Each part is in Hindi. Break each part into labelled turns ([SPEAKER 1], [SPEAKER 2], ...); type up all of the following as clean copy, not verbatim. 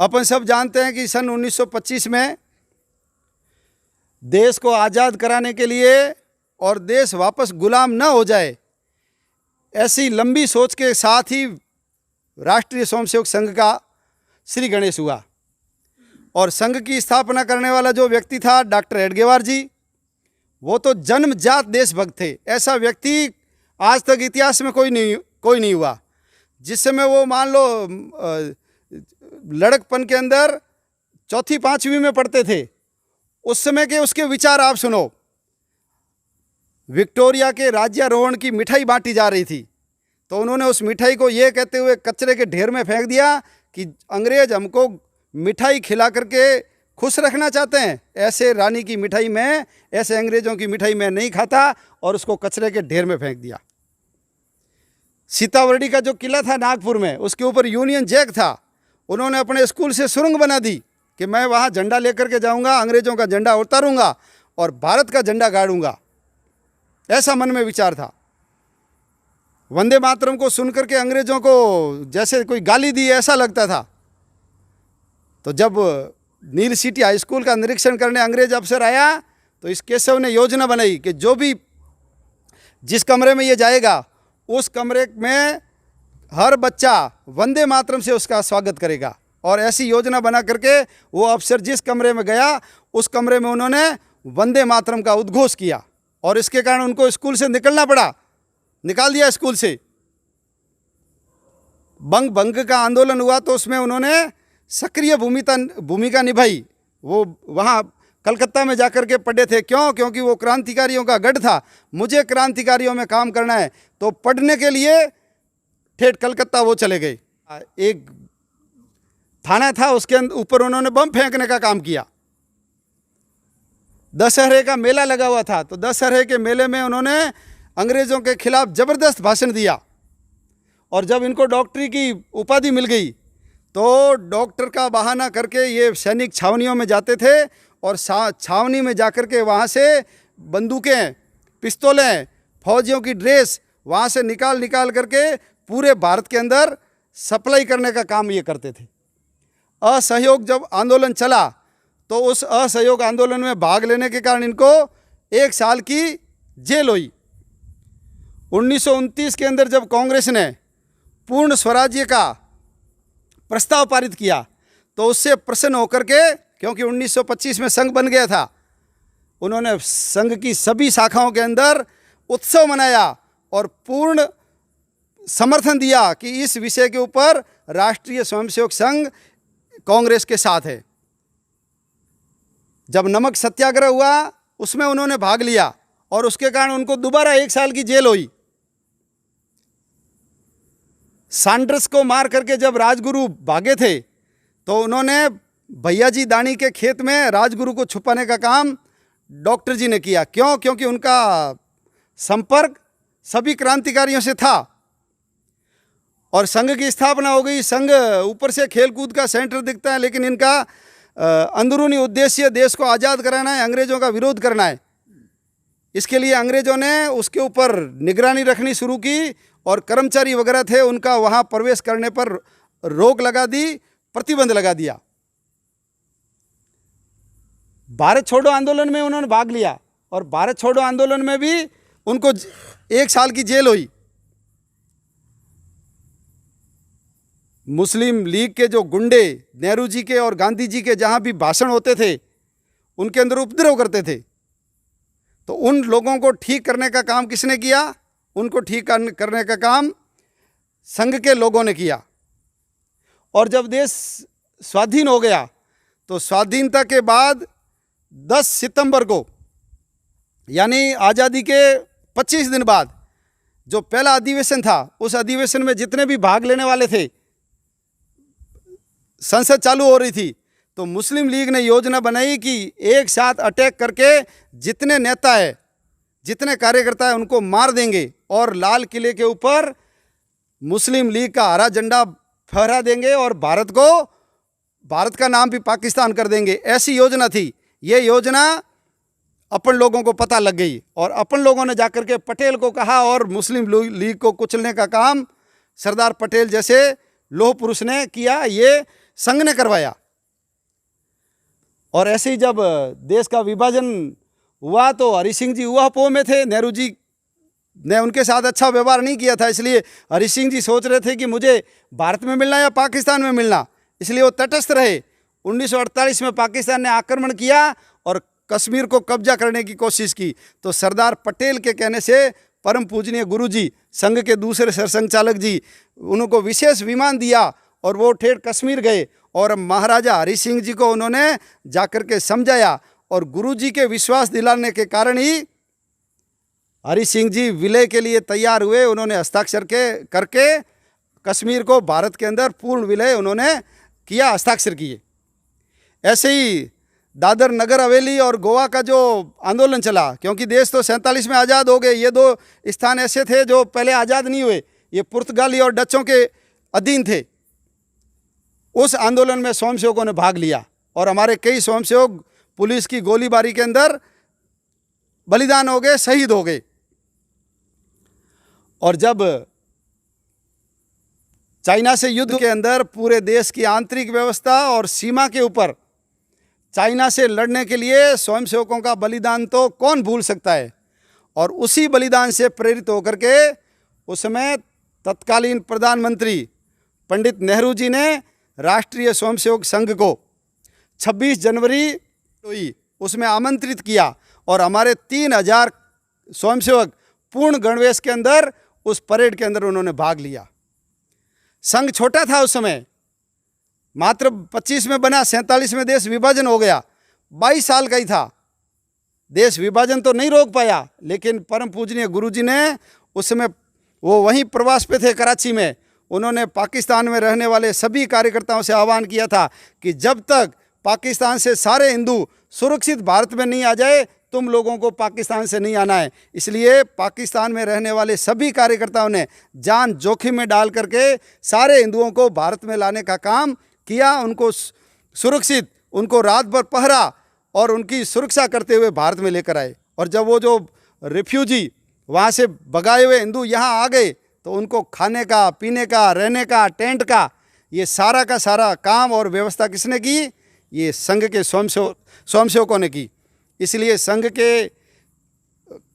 [SPEAKER 1] अपन सब जानते हैं कि सन 1925 में देश को आज़ाद कराने के लिए और देश वापस गुलाम न हो जाए, ऐसी लंबी सोच के साथ ही राष्ट्रीय स्वयंसेवक संघ का श्री गणेश हुआ। और संघ की स्थापना करने वाला जो व्यक्ति था डॉक्टर एडगेवार जी, वो तो जन्मजात देशभक्त थे। ऐसा व्यक्ति आज तक इतिहास में कोई नहीं हुआ। जिस समय वो मान लो लड़कपन के अंदर चौथी पांचवी में पढ़ते थे, उस समय के उसके विचार आप सुनो। विक्टोरिया के राज्यारोहण की मिठाई बांटी जा रही थी, तो उन्होंने उस मिठाई को ये कहते हुए कचरे के ढेर में फेंक दिया कि अंग्रेज हमको मिठाई खिला करके खुश रखना चाहते हैं, ऐसे रानी की मिठाई मैं, ऐसे अंग्रेजों की मिठाई मैं नहीं खाता, और उसको कचरे के ढेर में फेंक दिया। सीतावर्डी का जो किला था नागपुर में, उसके ऊपर यूनियन जैक था। उन्होंने अपने स्कूल से सुरंग बना दी कि मैं वहाँ झंडा लेकर के जाऊँगा, अंग्रेजों का झंडा उतारूँगा और भारत का झंडा गाड़ूंगा। ऐसा मन में विचार था। वंदे मातरम को सुनकर के अंग्रेजों को जैसे कोई गाली दी ऐसा लगता था। तो जब नील सिटी हाई स्कूल का निरीक्षण करने अंग्रेज अफसर आया, तो इस केशव ने योजना बनाई कि जो भी जिस कमरे में ये जाएगा, उस कमरे में हर बच्चा वंदे मातरम से उसका स्वागत करेगा। और ऐसी योजना बना करके वो अफसर जिस कमरे में गया, उस कमरे में उन्होंने वंदे मातरम का उद्घोष किया, और इसके कारण उनको स्कूल से निकलना पड़ा, निकाल दिया स्कूल से। बंग का आंदोलन हुआ तो उसमें उन्होंने सक्रिय भूमिका निभाई। वो वहाँ कलकत्ता में जाकर के पढ़े थे। क्यों? क्योंकि वो क्रांतिकारियों का गढ़ था। मुझे क्रांतिकारियों में काम करना है, तो पढ़ने के लिए ठेठ कलकत्ता वो चले गए। एक थाना था, उसके ऊपर उन्होंने बम फेंकने का काम किया। दशहरे का मेला लगा हुआ था, तो दशहरे के मेले में उन्होंने अंग्रेज़ों के खिलाफ ज़बरदस्त भाषण दिया। और जब इनको डॉक्टरी की उपाधि मिल गई, तो डॉक्टर का बहाना करके ये सैनिक छावनियों में जाते थे, और छावनी में जाकर के वहाँ से बंदूकें, पिस्तौलें, फौजियों की ड्रेस वहाँ से निकाल करके पूरे भारत के अंदर सप्लाई करने का काम ये करते थे। असहयोग जब आंदोलन चला, तो उस असहयोग आंदोलन में भाग लेने के कारण इनको 1 साल की जेल हुई। 1929 के अंदर जब कांग्रेस ने पूर्ण स्वराज्य का प्रस्ताव पारित किया, तो उससे प्रसन्न होकर के, क्योंकि 1925 में संघ बन गया था, उन्होंने संघ की सभी शाखाओं के अंदर उत्सव मनाया और पूर्ण समर्थन दिया कि इस विषय के ऊपर राष्ट्रीय स्वयंसेवक संघ कांग्रेस के साथ है। जब नमक सत्याग्रह हुआ, उसमें उन्होंने भाग लिया, और उसके कारण उनको दोबारा 1 साल की जेल हुई। सैंडर्स को मार करके जब राजगुरु भागे थे, तो उन्होंने भैया जी दानी के खेत में राजगुरु को छुपाने का काम डॉक्टर जी ने किया। क्यों? क्योंकि उनका संपर्क सभी क्रांतिकारियों से था। और संघ की स्थापना हो गई। संघ ऊपर से खेलकूद का सेंटर दिखता है, लेकिन इनका अंदरूनी उद्देश्य देश को आज़ाद कराना है, अंग्रेज़ों का विरोध करना है। इसके लिए अंग्रेज़ों ने उसके ऊपर निगरानी रखनी शुरू की, और कर्मचारी वगैरह थे, उनका वहाँ प्रवेश करने पर रोक लगा दी, प्रतिबंध लगा दिया। भारत छोड़ो आंदोलन में उन्होंने भाग लिया, और भारत छोड़ो आंदोलन में भी उनको 1 साल की जेल हुई। मुस्लिम लीग के जो गुंडे नेहरू जी के और गांधी जी के जहाँ भी भाषण होते थे, उनके अंदर उपद्रव करते थे, तो उन लोगों को ठीक करने का काम किसने किया? उनको ठीक करने का काम संघ के लोगों ने किया। और जब देश स्वाधीन हो गया, तो स्वाधीनता के बाद 10 सितंबर को, यानी आज़ादी के 25 दिन बाद जो पहला अधिवेशन था, उस अधिवेशन में जितने भी भाग लेने वाले थे, संसद चालू हो रही थी, तो मुस्लिम लीग ने योजना बनाई कि एक साथ अटैक करके जितने नेता है, जितने कार्यकर्ता है, उनको मार देंगे, और लाल किले के ऊपर मुस्लिम लीग का हरा झंडा फहरा देंगे, और भारत का नाम भी पाकिस्तान कर देंगे। ऐसी योजना थी। ये योजना अपन लोगों को पता लग गई, और अपन लोगों ने जाकर के पटेल को कहा, और मुस्लिम लीग को कुचलने का काम सरदार पटेल जैसे लोह पुरुष ने किया। ये संघ ने करवाया। और ऐसे ही जब देश का विभाजन हुआ तो हरि सिंह जी ऊहापोह में थे, नेहरू जी ने उनके साथ अच्छा व्यवहार नहीं किया था, इसलिए हरि सिंह जी सोच रहे थे कि मुझे भारत में मिलना या पाकिस्तान में मिलना, इसलिए वो तटस्थ रहे। 1948 में पाकिस्तान ने आक्रमण किया और कश्मीर को कब्जा करने की कोशिश की, तो सरदार पटेल के कहने से परम पूजनीय गुरुजी, संघ के दूसरे सरसंघचालक जी, उनको विशेष विमान दिया और वो ठेठ कश्मीर गए और महाराजा हरि सिंह जी को उन्होंने जाकर के समझाया और गुरुजी के विश्वास दिलाने के कारण ही हरि सिंह जी विलय के लिए तैयार हुए। उन्होंने हस्ताक्षर करके कश्मीर को भारत के अंदर पूर्ण विलय उन्होंने किया, हस्ताक्षर किए। ऐसे ही दादर नगर हवेली और गोवा का जो आंदोलन चला, क्योंकि देश तो 47 में आज़ाद हो गए, ये दो स्थान ऐसे थे जो पहले आज़ाद नहीं हुए, ये पुर्तगाली और डचों के अधीन थे। उस आंदोलन में स्वयंसेवकों ने भाग लिया और हमारे कई स्वयंसेवक पुलिस की गोलीबारी के अंदर बलिदान हो गए, शहीद हो गए। और जब चाइना से युद्ध के अंदर पूरे देश की आंतरिक व्यवस्था और सीमा के ऊपर चाइना से लड़ने के लिए स्वयंसेवकों का बलिदान तो कौन भूल सकता है। और उसी बलिदान से प्रेरित होकर के उस समय तत्कालीन प्रधानमंत्री पंडित नेहरू जी ने राष्ट्रीय स्वयंसेवक संघ को 26 जनवरी हुई उसमें आमंत्रित किया और हमारे 3000 स्वयंसेवक पूर्ण गणवेश के अंदर उस परेड के अंदर उन्होंने भाग लिया। संघ छोटा था उस समय, मात्र 25 में बना, 47 में देश विभाजन हो गया, 22 साल का ही था। देश विभाजन तो नहीं रोक पाया, लेकिन परम पूजनीय गुरुजी ने उस समय वो वहीं प्रवास पे थे कराची में, उन्होंने पाकिस्तान में रहने वाले सभी कार्यकर्ताओं से आह्वान किया था कि जब तक पाकिस्तान से सारे हिंदू सुरक्षित भारत में नहीं आ जाए, तुम लोगों को पाकिस्तान से नहीं आना है। इसलिए पाकिस्तान में रहने वाले सभी कार्यकर्ताओं ने जान जोखिम में डाल करके सारे हिंदुओं को भारत में लाने का काम किया, उनको सुरक्षित, उनको रात भर पहरा और उनकी सुरक्षा करते हुए भारत में लेकर आए। और जब वो जो रिफ्यूजी वहाँ से भगाए हुए हिंदू यहाँ आ गए तो उनको खाने का, पीने का, रहने का, टेंट का, ये सारा का सारा काम और व्यवस्था किसने की? ये संघ के स्वयंसेवकों ने की। इसलिए संघ के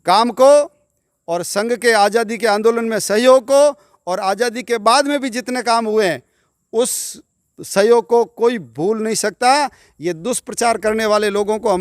[SPEAKER 1] काम को और संघ के आज़ादी के आंदोलन में सहयोग को और आज़ादी के बाद में भी जितने काम हुए हैं उस सहयोग को कोई भूल नहीं सकता। ये दुष्प्रचार करने वाले लोगों को हम